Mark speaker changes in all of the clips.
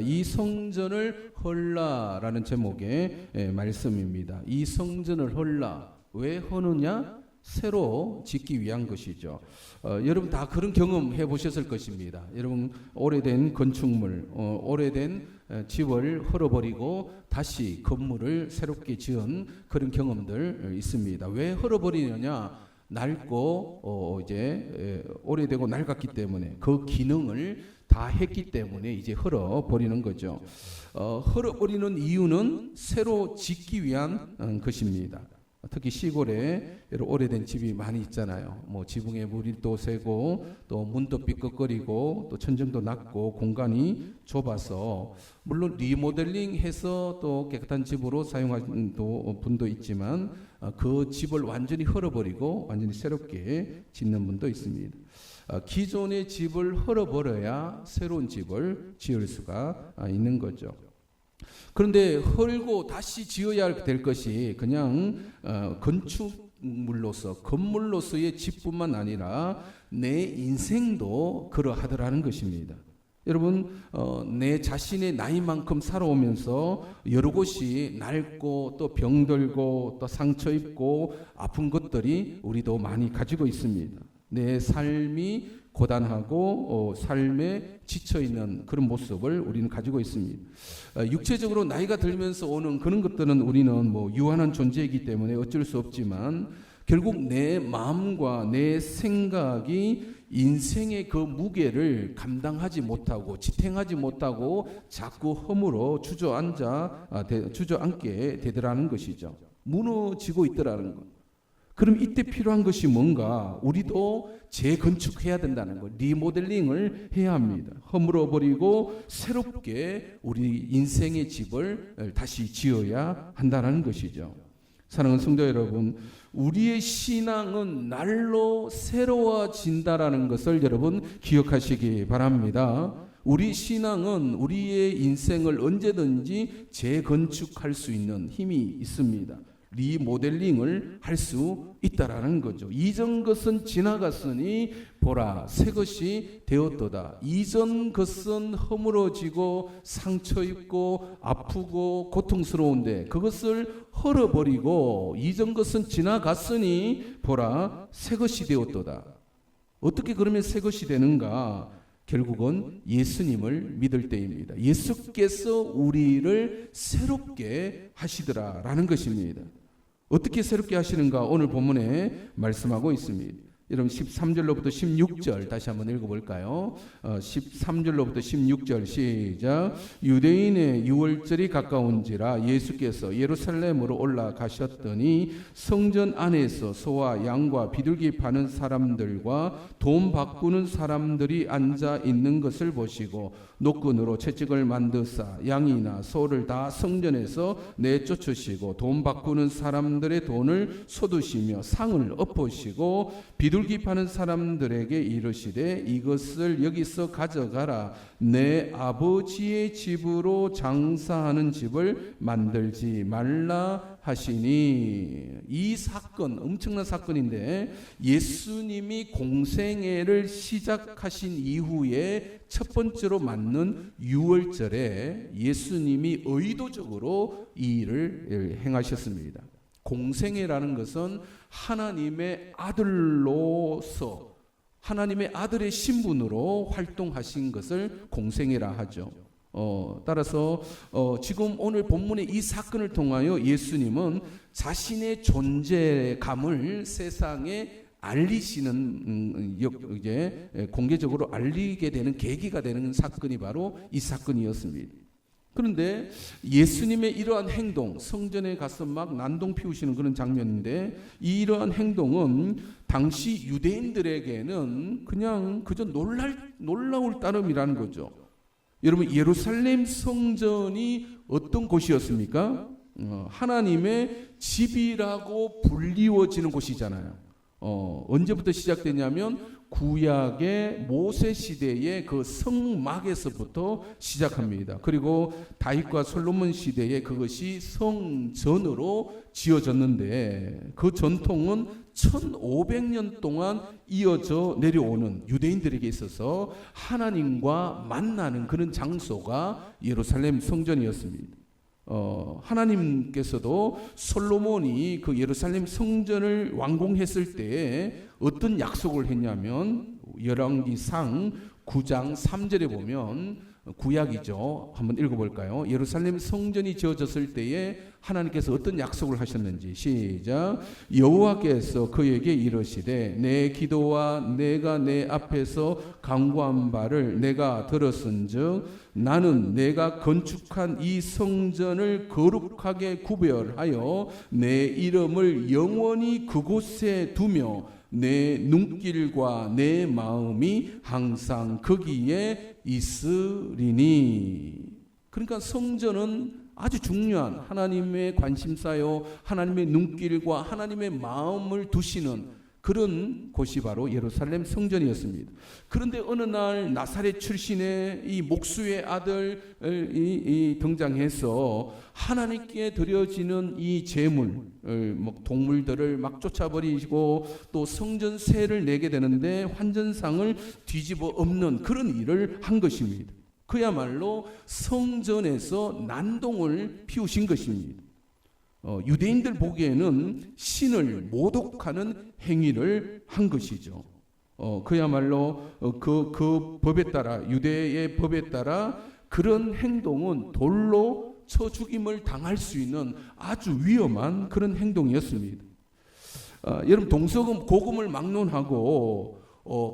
Speaker 1: 이 성전을 헐라라는 제목의 말씀입니다. 이 성전을 헐라. 왜 허느냐? 새로 짓기 위한 것이죠. 여러분 다 그런 경험 해보셨을 것입니다. 여러분 오래된 건축물, 오래된 집을 헐어버리고 다시 건물을 새롭게 지은 그런 경험들 있습니다. 왜 헐어버리느냐? 낡고 이제 오래되고 낡았기 때문에 그 기능을 다 했기 때문에 이제 헐어버리는 거죠. 헐어버리는 이유는 새로 짓기 위한 것입니다. 특히 시골에 오래된 집이 많이 있잖아요. 뭐 지붕에 물이 또 새고 또 문도 삐걱거리고 또 천정도 낮고 공간이 좁아서 물론 리모델링해서 또 깨끗한 집으로 사용하는 분도 있지만 그 집을 완전히 헐어버리고 완전히 새롭게 짓는 분도 있습니다. 기존의 집을 헐어버려야 새로운 집을 지을 수가 있는 거죠. 그런데 헐고 다시 지어야 될 것이 그냥 건축물로서 건물로서의 집뿐만 아니라 내 인생도 그러하더라는 것입니다. 여러분 내 자신의 나이만큼 살아오면서 여러 곳이 낡고 또 병들고 또 상처 입고 아픈 것들이 우리도 많이 가지고 있습니다. 내 삶이 고단하고 삶에 지쳐있는 그런 모습을 우리는 가지고 있습니다. 육체적으로 나이가 들면서 오는 그런 것들은 우리는 뭐 유한한 존재이기 때문에 어쩔 수 없지만 결국 내 마음과 내 생각이 인생의 그 무게를 감당하지 못하고 지탱하지 못하고 자꾸 허물어 주저앉게 되더라는 것이죠. 무너지고 있더라는 것. 그럼 이때 필요한 것이 뭔가? 우리도 재건축해야 된다는 거, 리모델링을 해야 합니다. 허물어버리고 새롭게 우리 인생의 집을 다시 지어야 한다는 것이죠. 사랑하는 성도 여러분, 우리의 신앙은 날로 새로워진다라는 것을 여러분 기억하시기 바랍니다. 우리 신앙은 우리의 인생을 언제든지 재건축할 수 있는 힘이 있습니다. 리모델링을 할 수 있다라는 거죠. 이전 것은 지나갔으니 보라 새 것이 되었도다. 이전 것은 허물어지고 상처 입고 아프고 고통스러운데 그것을 헐어버리고 이전 것은 지나갔으니 보라 새 것이 되었도다. 어떻게 그러면 새 것이 되는가? 결국은 예수님을 믿을 때입니다. 예수께서 우리를 새롭게 하시더라라는 것입니다. 어떻게 새롭게 하시는가 오늘 본문에 말씀하고 있습니다. 여러분 13절로부터 16절 다시 한번 읽어볼까요? 13절로부터 16절 시작. 유대인의 유월절이 가까운지라 예수께서 예루살렘으로 올라가셨더니 성전 안에서 소와 양과 비둘기 파는 사람들과 돈 바꾸는 사람들이 앉아 있는 것을 보시고 노끈으로 채찍을 만드사 양이나 소를 다 성전에서 내쫓으시고 돈 바꾸는 사람들의 돈을 쏟으시며 상을 엎으시고 비둘기 파는 사람들에게 이르시되 이것을 여기서 가져가라. 내 아버지의 집으로 장사하는 집을 만들지 말라 하시니. 이 사건 엄청난 사건인데 예수님이 공생애를 시작하신 이후에 첫 번째로 맞는 유월절에 예수님이 의도적으로 이 일을 행하셨습니다. 공생애라는 것은 하나님의 아들로서 하나님의 아들의 신분으로 활동하신 것을 공생애라 하죠. 따라서 지금 오늘 본문의 이 사건을 통하여 예수님은 자신의 존재감을 세상에 알리시는 이제 공개적으로 알리게 되는 계기가 되는 사건이 바로 이 사건이었습니다. 그런데 예수님의 이러한 행동, 성전에 가서 막 난동 피우시는 그런 장면인데 이러한 행동은 당시 유대인들에게는 그냥 그저 놀라울 따름이라는 거죠. 여러분 예루살렘 성전이 어떤 곳이었습니까? 하나님의 집이라고 불리워지는 곳이잖아요. 언제부터 시작되냐면 구약의 모세 시대의 그 성막에서부터 시작합니다. 그리고 다윗과 솔로몬 시대에 그것이 성전으로 지어졌는데 그 전통은 1500년 동안 이어져 내려오는 유대인들에게 있어서 하나님과 만나는 그런 장소가 예루살렘 성전이었습니다. 하나님께서도 솔로몬이 그 예루살렘 성전을 완공했을 때에 어떤 약속을 했냐면 열왕기상 9장 3절에 보면 구약이죠. 한번 읽어볼까요? 예루살렘 성전이 지어졌을 때에 하나님께서 어떤 약속을 하셨는지 시작. 여호와께서 그에게 이르시되 내 기도와 내가 내 앞에서 간구한 바를 내가 들었은즉 나는 내가 건축한 이 성전을 거룩하게 구별하여 내 이름을 영원히 그곳에 두며 내 눈길과 내 마음이 항상 거기에 있으리니. 그러니까 성전은 아주 중요한 하나님의 관심사요, 하나님의 눈길과 하나님의 마음을 두시는 그런 곳이 바로 예루살렘 성전이었습니다. 그런데 어느 날 나사렛 출신의 이 목수의 아들이 등장해서 하나님께 드려지는 이 제물, 동물들을 막 쫓아버리고 또 성전세를 내게 되는데 환전상을 뒤집어 엎는 그런 일을 한 것입니다. 그야말로 성전에서 난동을 피우신 것입니다. 유대인들 보기에는 신을 모독하는 행위를 한 것이죠. 그야말로 그 법에 따라, 유대의 법에 따라 그런 행동은 돌로 쳐 죽임을 당할 수 있는 아주 위험한 그런 행동이었습니다. 여러분, 동서고금을 막론하고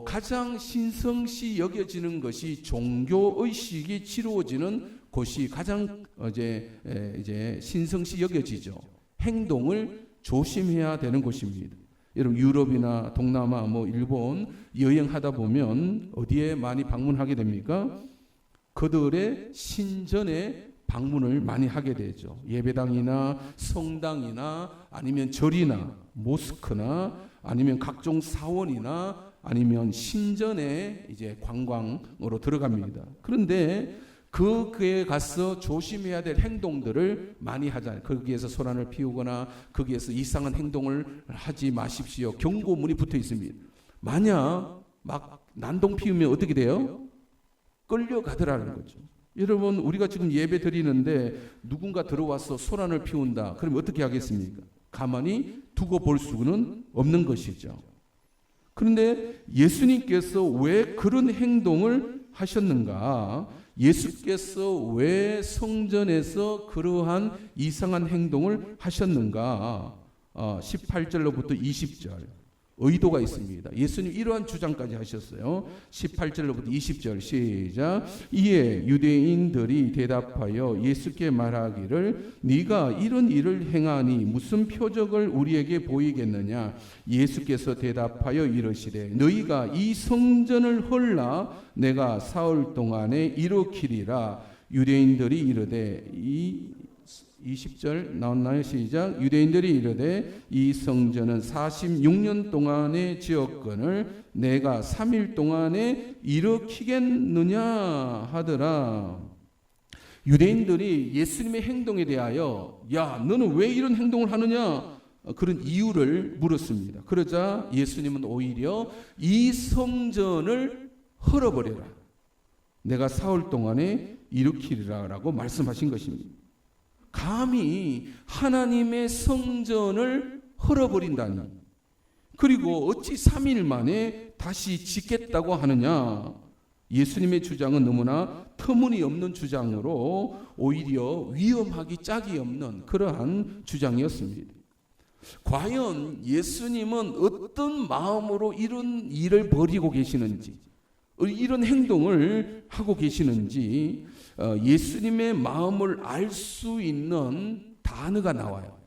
Speaker 1: 가장 신성시 여겨지는 것이 종교의식이 치루어지는 곳이 가장 이제 신성시 여겨지죠. 행동을 조심해야 되는 곳입니다. 여러분, 유럽이나 동남아, 일본 여행하다 보면 어디에 많이 방문하게 됩니까? 그들의 신전에 방문을 많이 하게 되죠. 예배당이나 성당이나 아니면 절이나 모스크나 아니면 각종 사원이나 아니면 신전에 이제 관광으로 들어갑니다. 그런데 그에 가서 조심해야 될 행동들을 많이 하잖아요. 거기에서 소란을 피우거나 거기에서 이상한 행동을 하지 마십시오. 경고문이 붙어 있습니다. 만약 막 난동 피우면 어떻게 돼요? 끌려가더라는 거죠. 여러분, 우리가 지금 예배 드리는데 누군가 들어와서 소란을 피운다. 그럼 어떻게 하겠습니까? 가만히 두고 볼 수는 없는 것이죠. 그런데 예수님께서 왜 그런 행동을 하셨는가? 예수께서 왜 성전에서 그러한 이상한 행동을 하셨는가? 18절로부터 20절 의도가 있습니다. 예수님 이러한 주장까지 하셨어요. 18절로부터 20절 시작. 이에 유대인들이 대답하여 예수께 말하기를 네가 이런 일을 행하니 무슨 표적을 우리에게 보이겠느냐? 예수께서 대답하여 이르시되 너희가 이 성전을 헐라 내가 사흘 동안에 일으키리라. 유대인들이 이르되 20절 나왔나요? 시작. 유대인들이 이르되 이 성전은 46년 동안의 지었건을 내가 3일 동안에 일으키겠느냐 하더라. 유대인들이 예수님의 행동에 대하여 야, 너는 왜 이런 행동을 하느냐? 그런 이유를 물었습니다. 그러자 예수님은 오히려 이 성전을 헐어버려라. 내가 사흘 동안에 일으키리라라고 말씀하신 것입니다. 감히 하나님의 성전을 헐어버린다니, 그리고 어찌 3일 만에 다시 짓겠다고 하느냐? 예수님의 주장은 너무나 터무니없는 주장으로 오히려 위험하기 짝이 없는 그러한 주장이었습니다. 과연 예수님은 어떤 마음으로 이런 일을 벌이고 계시는지, 이런 행동을 하고 계시는지 예수님의 마음을 알 수 있는 단어가 나와요.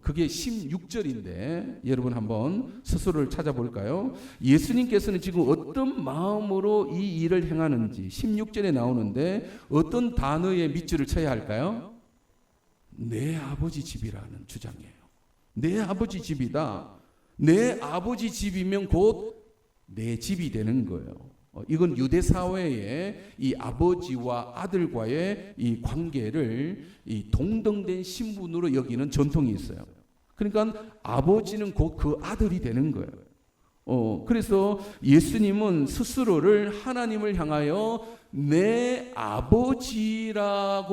Speaker 1: 그게 16절인데 여러분 한번 스스로를 찾아볼까요? 예수님께서는 지금 어떤 마음으로 이 일을 행하는지 16절에 나오는데 어떤 단어에 밑줄을 쳐야 할까요? 내 아버지 집이라는 주장이에요. 내 아버지 집이다. 내 아버지 집이면 곧 내 집이 되는 거예요. 이건 유대 사회의 이 아버지와 아들과의 이 관계를 이 동등된 신분으로 여기는 전통이 있어요. 그러니까 아버지는 곧 그 아들이 되는 거예요. 그래서 예수님은 스스로를 하나님을 향하여 내 아버지라고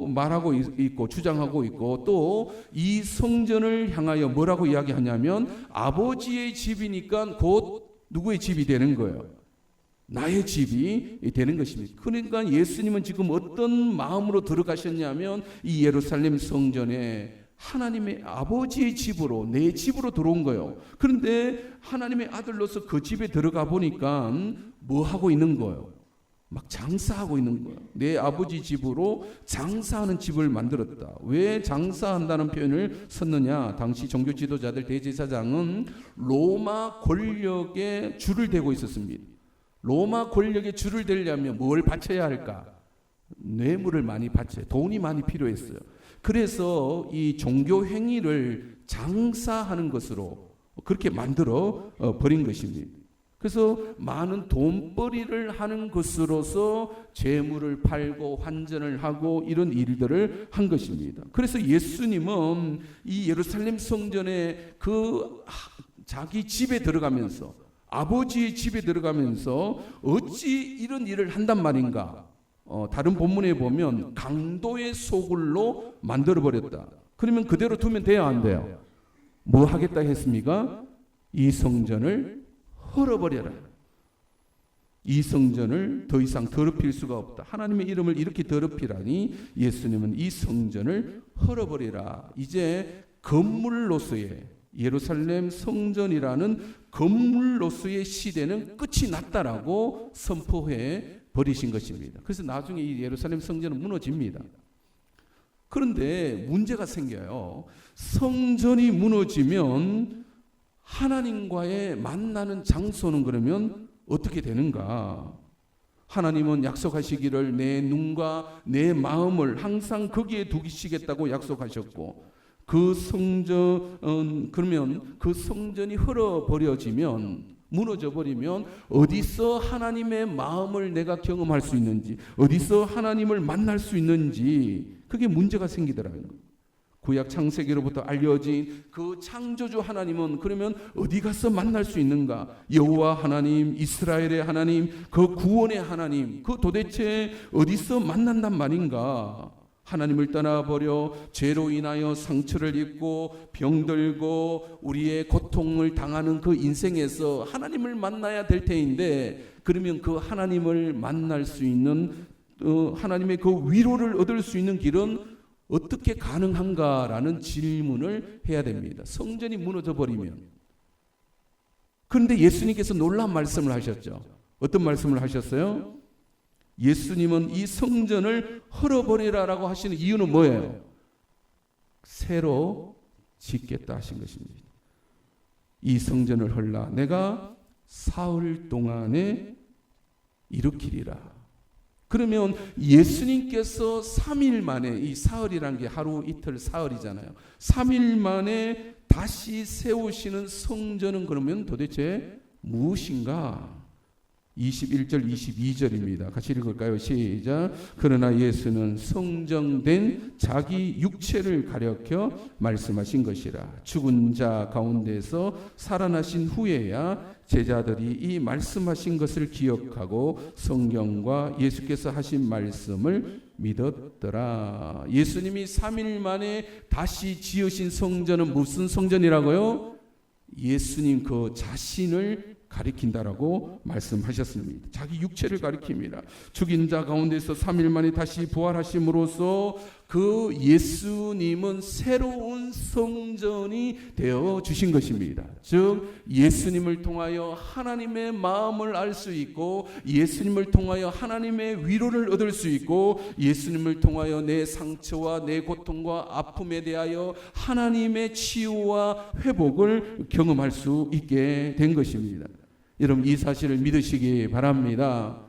Speaker 1: 말하고 있고 주장하고 있고, 또 이 성전을 향하여 뭐라고 이야기하냐면 아버지의 집이니까 곧 누구의 집이 되는 거예요? 나의 집이 되는 것입니다. 그러니까 예수님은 지금 어떤 마음으로 들어가셨냐면 이 예루살렘 성전에 하나님의 아버지의 집으로, 내 집으로 들어온 거예요. 그런데 하나님의 아들로서 그 집에 들어가 보니까 뭐 하고 있는 거예요? 막 장사하고 있는 거예요. 내 아버지 집으로 장사하는 집을 만들었다. 왜 장사한다는 표현을 썼느냐? 당시 종교 지도자들, 대제사장은 로마 권력에 줄을 대고 있었습니다. 로마 권력에 줄을 대려면 뭘 바쳐야 할까? 뇌물을 많이 바쳐요. 돈이 많이 필요했어요. 그래서 이 종교 행위를 장사하는 것으로 그렇게 만들어 버린 것입니다. 그래서 많은 돈벌이를 하는 것으로서 재물을 팔고 환전을 하고 이런 일들을 한 것입니다. 그래서 예수님은 이 예루살렘 성전에 그 자기 집에 들어가면서, 아버지의 집에 들어가면서 어찌 이런 일을 한단 말인가? 다른 본문에 보면 강도의 소굴로 만들어버렸다. 그러면 그대로 두면 돼야 안 돼요? 뭐 하겠다 했습니까? 이 성전을 헐어버려라. 이 성전을 더 이상 더럽힐 수가 없다. 하나님의 이름을 이렇게 더럽히라니 예수님은 이 성전을 헐어버리라. 이제 건물로서의, 예루살렘 성전이라는 건물로서의 시대는 끝이 났다라고 선포해 버리신 것입니다. 그래서 나중에 이 예루살렘 성전은 무너집니다. 그런데 문제가 생겨요. 성전이 무너지면 하나님과의 만나는 장소는 그러면 어떻게 되는가? 하나님은 약속하시기를 내 눈과 내 마음을 항상 거기에 두시겠다고 약속하셨고, 그 성전, 그러면 그 성전이 흘러버려지면, 무너져 버리면 어디서 하나님의 마음을 내가 경험할 수 있는지, 어디서 하나님을 만날 수 있는지, 그게 문제가 생기더라고요. 구약 창세기로부터 알려진 그 창조주 하나님은 그러면 어디 가서 만날 수 있는가? 여호와 하나님, 이스라엘의 하나님, 그 구원의 하나님, 그 도대체 어디서 만난단 말인가? 하나님을 떠나버려 죄로 인하여 상처를 입고 병들고 우리의 고통을 당하는 그 인생에서 하나님을 만나야 될 테인데, 그러면 그 하나님을 만날 수 있는, 하나님의 그 위로를 얻을 수 있는 길은 어떻게 가능한가라는 질문을 해야 됩니다. 성전이 무너져 버리면. 그런데 예수님께서 놀라운 말씀을 하셨죠. 어떤 말씀을 하셨어요? 예수님은 이 성전을 헐어버리라라고 하시는 이유는 뭐예요? 새로 짓겠다 하신 것입니다. 이 성전을 헐라 내가 사흘 동안에 일으키리라. 그러면 예수님께서 3일 만에, 이 사흘이라는 게 하루 이틀 사흘이잖아요. 3일 만에 다시 세우시는 성전은 그러면 도대체 무엇인가? 21절 22절입니다. 같이 읽을까요? 시작. 그러나 예수는 성정된 자기 육체를 가리켜 말씀하신 것이라. 죽은 자 가운데서 살아나신 후에야 제자들이 이 말씀하신 것을 기억하고 성경과 예수께서 하신 말씀을 믿었더라. 예수님이 3일 만에 다시 지으신 성전은 무슨 성전이라고요? 예수님 그 자신을 가리킨다라고 말씀하셨습니다. 자기 육체를 가리킵니다. 죽인 자 가운데서 3일 만에 다시 부활하심으로써 그 예수님은 새로운 성전이 되어 주신 것입니다. 즉 예수님을 통하여 하나님의 마음을 알 수 있고, 예수님을 통하여 하나님의 위로를 얻을 수 있고, 예수님을 통하여 내 상처와 내 고통과 아픔에 대하여 하나님의 치유와 회복을 경험할 수 있게 된 것입니다. 여러분 이 사실을 믿으시기 바랍니다.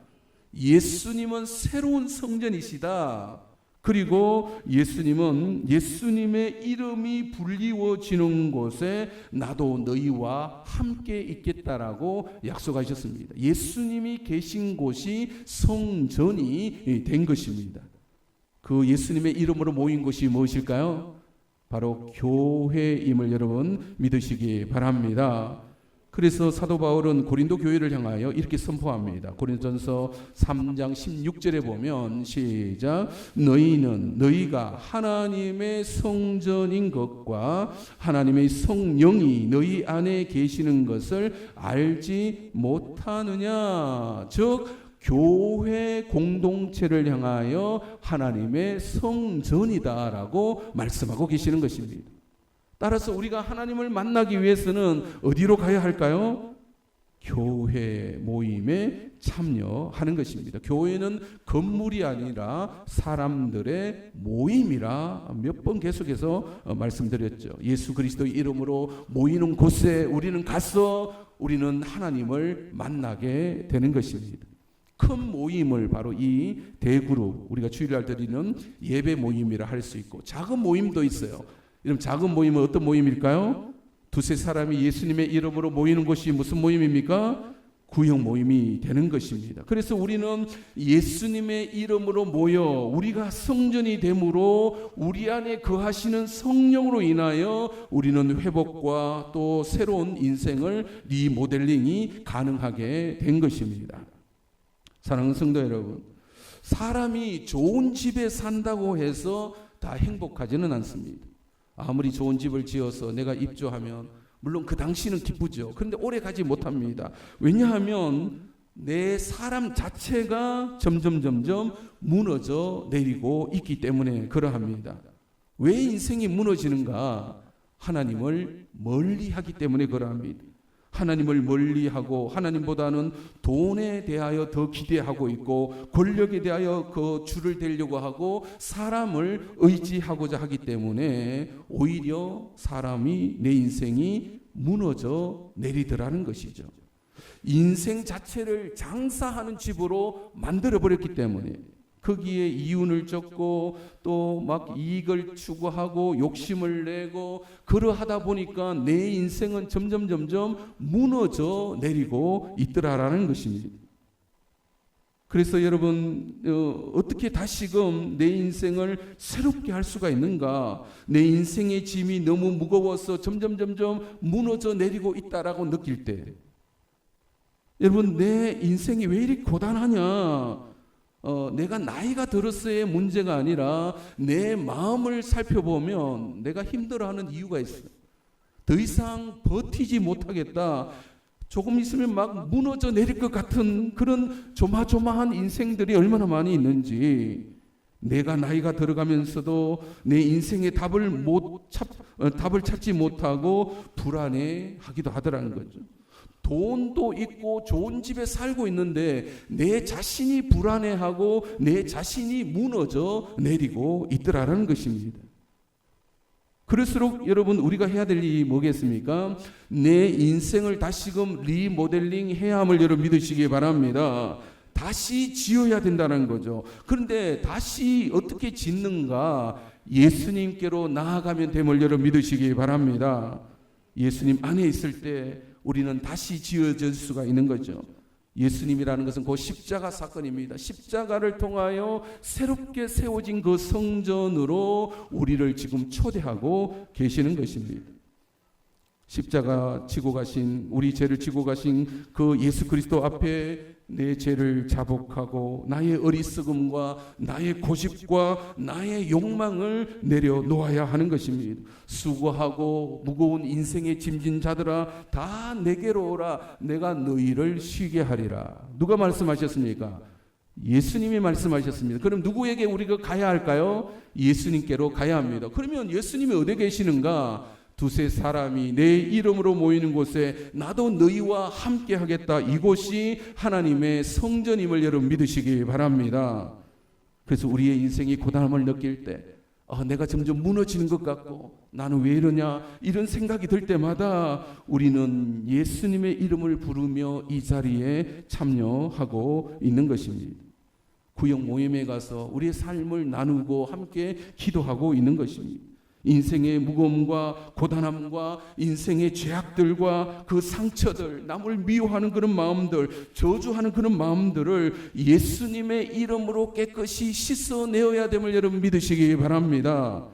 Speaker 1: 예수님은 새로운 성전이시다. 그리고 예수님은 예수님의 이름이 불리워지는 곳에 나도 너희와 함께 있겠다라고 약속하셨습니다. 예수님이 계신 곳이 성전이 된 것입니다. 그 예수님의 이름으로 모인 곳이 무엇일까요? 바로 교회임을 여러분 믿으시기 바랍니다. 그래서 사도 바울은 고린도 교회를 향하여 이렇게 선포합니다. 고린도전서 3장 16절에 보면 시작, 너희가 하나님의 성전인 것과 하나님의 성령이 너희 안에 계시는 것을 알지 못하느냐. 즉 교회 공동체를 향하여 하나님의 성전이다라고 말씀하고 계시는 것입니다. 따라서 우리가 하나님을 만나기 위해서는 어디로 가야 할까요? 교회 모임에 참여하는 것입니다. 교회는 건물이 아니라 사람들의 모임이라 몇 번 계속해서 말씀드렸죠. 예수 그리스도의 이름으로 모이는 곳에 우리는 가서 우리는 하나님을 만나게 되는 것입니다. 큰 모임을 바로 이 대그룹, 우리가 주일날 드리는 예배 모임이라 할 수 있고, 작은 모임도 있어요. 여러분, 작은 모임은 어떤 모임일까요? 두세 사람이 예수님의 이름으로 모이는 것이 무슨 모임입니까? 구역 모임이 되는 것입니다. 그래서 우리는 예수님의 이름으로 모여 우리가 성전이 되므로 우리 안에 거하시는 성령으로 인하여 우리는 회복과 또 새로운 인생을 리모델링이 가능하게 된 것입니다. 사랑하는 성도 여러분, 사람이 좋은 집에 산다고 해서 다 행복하지는 않습니다. 아무리 좋은 집을 지어서 내가 입주하면 물론 그 당시는 기쁘죠. 그런데 오래 가지 못합니다. 왜냐하면 내 사람 자체가 점점 무너져 내리고 있기 때문에 그러합니다. 왜 인생이 무너지는가? 하나님을 멀리하기 때문에 그러합니다. 하나님을 멀리하고 하나님보다는 돈에 대하여 더 기대하고 있고 권력에 대하여 그 줄을 대려고 하고 사람을 의지하고자 하기 때문에 오히려 사람이 내 인생이 무너져 내리더라는 것이죠. 인생 자체를 장사하는 집으로 만들어버렸기 때문에 거기에 이윤을 쫓고 또 막 이익을 추구하고 욕심을 내고 그러하다 보니까 내 인생은 점점 무너져 내리고 있더라라는 것입니다. 그래서 여러분, 어떻게 다시금 내 인생을 새롭게 할 수가 있는가? 내 인생의 짐이 너무 무거워서 점점 무너져 내리고 있다라고 느낄 때, 여러분, 내 인생이 왜 이렇게 고단하냐? 내가 나이가 들었어의 문제가 아니라 내 마음을 살펴보면 내가 힘들어하는 이유가 있어요. 더 이상 버티지 못하겠다. 조금 있으면 막 무너져 내릴 것 같은 그런 조마조마한 인생들이 얼마나 많이 있는지, 내가 나이가 들어가면서도 내 인생의 답을 찾지 못하고 불안해하기도 하더라는 거죠. 돈도 있고 좋은 집에 살고 있는데 내 자신이 불안해하고 내 자신이 무너져 내리고 있더라라는 것입니다. 그럴수록 여러분, 우리가 해야 될 일이 뭐겠습니까? 내 인생을 다시금 리모델링 해야 함을 여러분 믿으시기 바랍니다. 다시 지어야 된다는 거죠. 그런데 다시 어떻게 짓는가? 예수님께로 나아가면 됨을 여러분 믿으시기 바랍니다. 예수님 안에 있을 때 우리는 다시 지어질 수가 있는 거죠. 예수님이라는 것은 그 십자가 사건입니다. 십자가를 통하여 새롭게 세워진 그 성전으로 우리를 지금 초대하고 계시는 것입니다. 십자가 지고 가신, 우리 죄를 지고 가신 그 예수 그리스도 앞에 내 죄를 자복하고 나의 어리석음과 나의 고집과 나의 욕망을 내려놓아야 하는 것입니다. 수고하고 무거운 인생의 짐진 자들아 다 내게로 오라, 내가 너희를 쉬게 하리라. 누가 말씀하셨습니까? 예수님이 말씀하셨습니다. 그럼 누구에게 우리가 가야 할까요? 예수님께로 가야 합니다. 그러면 예수님이 어디 계시는가? 두세 사람이 내 이름으로 모이는 곳에 나도 너희와 함께 하겠다. 이곳이 하나님의 성전임을 여러분 믿으시기 바랍니다. 그래서 우리의 인생이 고단함을 느낄 때, 내가 점점 무너지는 것 같고 나는 왜 이러냐, 이런 생각이 들 때마다 우리는 예수님의 이름을 부르며 이 자리에 참여하고 있는 것입니다. 구역 모임에 가서 우리의 삶을 나누고 함께 기도하고 있는 것입니다. 인생의 무거움과 고단함과 인생의 죄악들과 그 상처들, 남을 미워하는 그런 마음들, 저주하는 그런 마음들을 예수님의 이름으로 깨끗이 씻어내어야 됨을 여러분 믿으시기 바랍니다.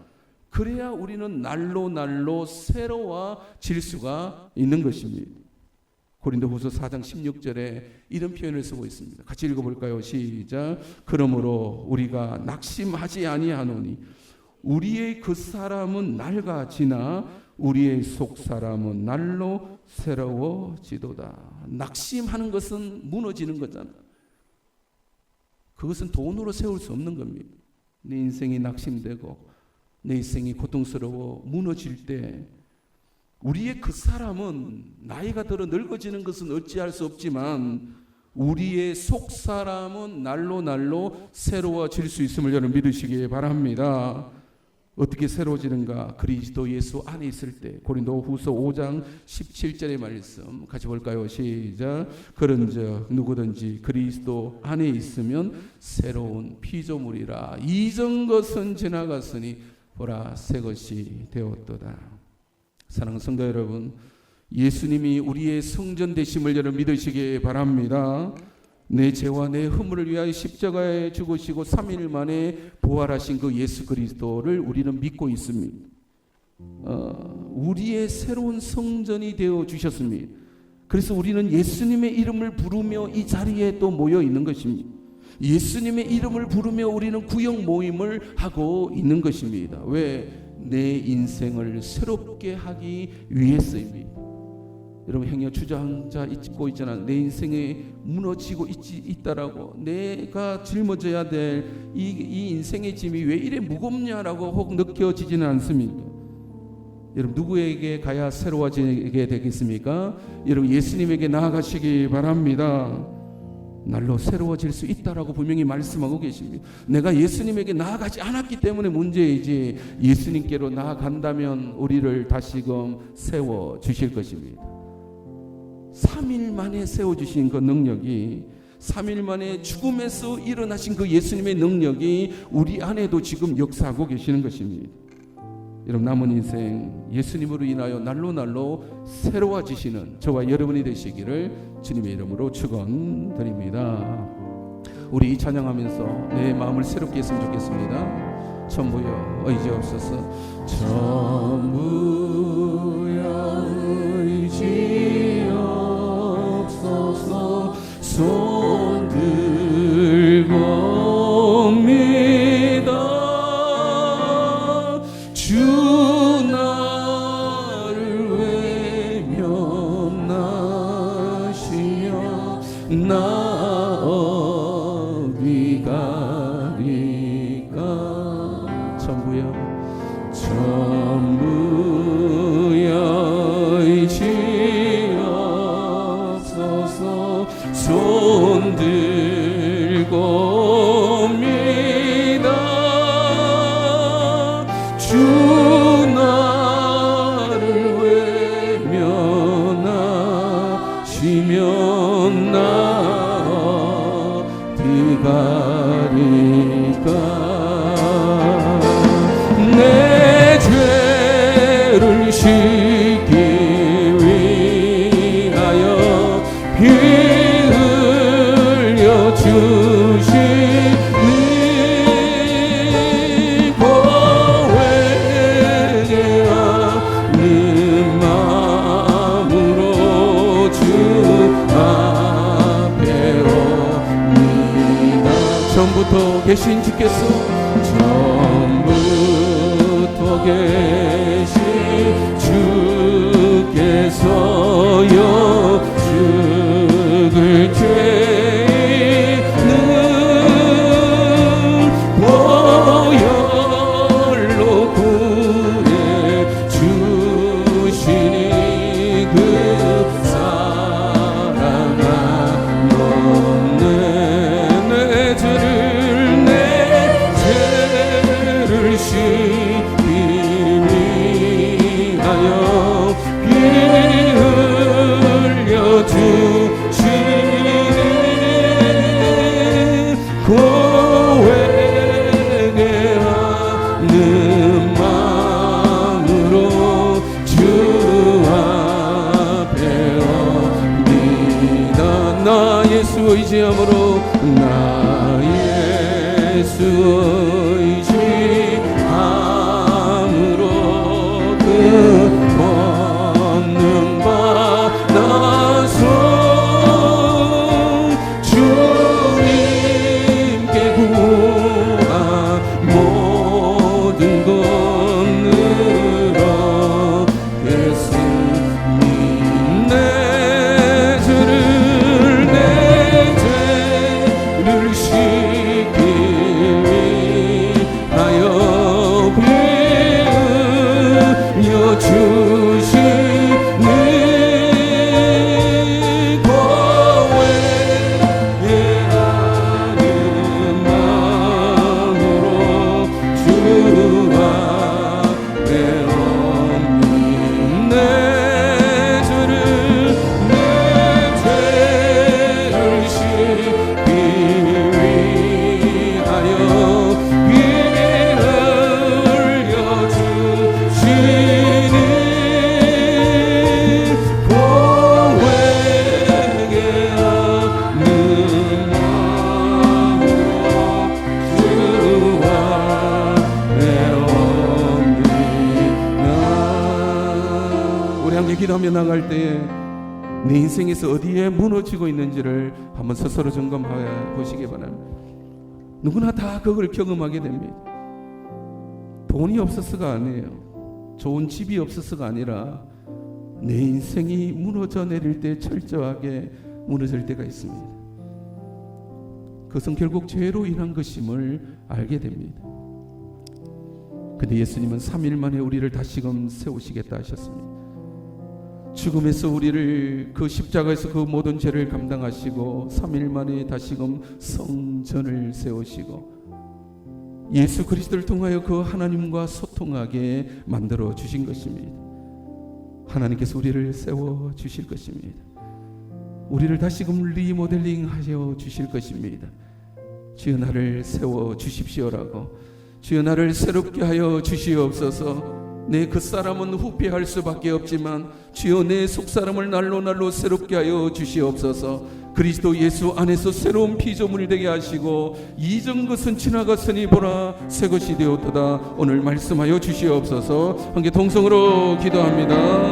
Speaker 1: 그래야 우리는 날로 새로워질 수가 있는 것입니다. 고린도후서 4장 16절에 이런 표현을 쓰고 있습니다. 같이 읽어볼까요? 시작. 그러므로 우리가 낙심하지 아니하노니 우리의 그 사람은 낡아지나 우리의 속 사람은 날로 새로워지도다. 낙심하는 것은 무너지는 거잖아. 그것은 돈으로 세울 수 없는 겁니다. 내 인생이 낙심되고 내 인생이 고통스러워 무너질 때 우리의 그 사람은 나이가 들어 늙어지는 것은 어찌할 수 없지만 우리의 속 사람은 날로 새로워질 수 있음을 여러분 믿으시기 바랍니다. 어떻게 새로워지는가? 그리스도 예수 안에 있을 때. 고린도후서 5장 17절의 말씀 같이 볼까요? 시작. 그런즉 누구든지 그리스도 안에 있으면 새로운 피조물이라. 이전 것은 지나갔으니 보라 새 것이 되었도다. 사랑하는 성도 여러분, 예수님이 우리의 성전 되심을 여러분 믿으시기 바랍니다. 내 죄와 내 허물을 위하여 십자가에 죽으시고 3일 만에 부활하신 그 예수 그리스도를 우리는 믿고 있습니다. 우리의 새로운 성전이 되어 주셨습니다. 그래서 우리는 예수님의 이름을 부르며 이 자리에 또 모여 있는 것입니다. 예수님의 이름을 부르며 우리는 구역 모임을 하고 있는 것입니다. 왜? 내 인생을 새롭게 하기 위해서입니다. 여러분, 행여 주저앉아 있고 있잖아. 내 인생에 무너지고 있다라고, 내가 짊어져야 될 이 인생의 짐이 왜 이래 무겁냐라고 혹 느껴지지는 않습니까? 여러분, 누구에게 가야 새로워지게 되겠습니까? 여러분, 예수님에게 나아가시기 바랍니다. 날로 새로워질 수 있다라고 분명히 말씀하고 계십니다. 내가 예수님에게 나아가지 않았기 때문에 문제이지, 예수님께로 나아간다면 우리를 다시금 세워주실 것입니다. 3일 만에 세워주신 그 능력이, 3일 만에 죽음에서 일어나신 그 예수님의 능력이 우리 안에도 지금 역사하고 계시는 것입니다. 여러분, 남은 인생 예수님으로 인하여 날로 새로워지시는 저와 여러분이 되시기를 주님의 이름으로 축원드립니다. 우리 찬양하면서 내 마음을 새롭게 했으면 좋겠습니다. 전부여 의지없소서. 전부여 의지없소서. 손 들고 옵니다. 주 나를 외면하시며 나 어디 가리까. 전부여 의지없소서. 손 들고 옵니다. 주 나를 외면하시면 나 어디 가리까. 내 죄를 씻기 위하여 피 흘려 주신 회개하는 마음으로 주 앞에 옵니다. 처음부터 계신 주께서, 처음부터 계신 주께서여 죽을 죄는 보혈로 구해 주시니 그 사랑하였네. 내 죄를 씻기 예수 의지함으로 나 예수 의지함으로 그 권능 받아서 주님께 구한 모든 것 늘어겠으니 내 죄를 씻기 위하여 빌려 주시니 고회하는 마음으로 주 앞에 엎니 내 죄를 씻기 위하여 빌려 주시니 고회하는 마음으로 주 앞에 엎니나. 우리 함께 기도하며 나갈 때에 내 인생에서 어디에 무너지고 있는지를 한번 스스로 점검해 보시기 바랍니다. 누구나 다 그걸 경험하게 됩니다. 돈이 없어서가 아니에요. 좋은 집이 없어서가 아니라 내 인생이 무너져 내릴 때 철저하게 무너질 때가 있습니다. 그것은 결국 죄로 인한 것임을 알게 됩니다. 근데 예수님은 3일 만에 우리를 다시금 세우시겠다 하셨습니다. 죽음에서 우리를 그 십자가에서 그 모든 죄를 감당하시고 3일 만에 다시금 성전을 세우시고 예수 그리스도를 통하여 그 하나님과 소통하게 만들어 주신 것입니다. 하나님께서 우리를 세워 주실 것입니다. 우리를 다시금 리모델링 하여 주실 것입니다. 주여 나를 세워 주십시오라고, 주여 나를 새롭게 하여 주시옵소서. 내 그 사람은 후피할 수밖에 없지만 주여 내 속사람을 날로 새롭게 하여 주시옵소서. 그리스도 예수 안에서 새로운 피조물이 되게 하시고 이전 것은 지나갔으니 보라 새 것이 되었도다. 오늘 말씀하여 주시옵소서. 함께 동성으로 기도합니다.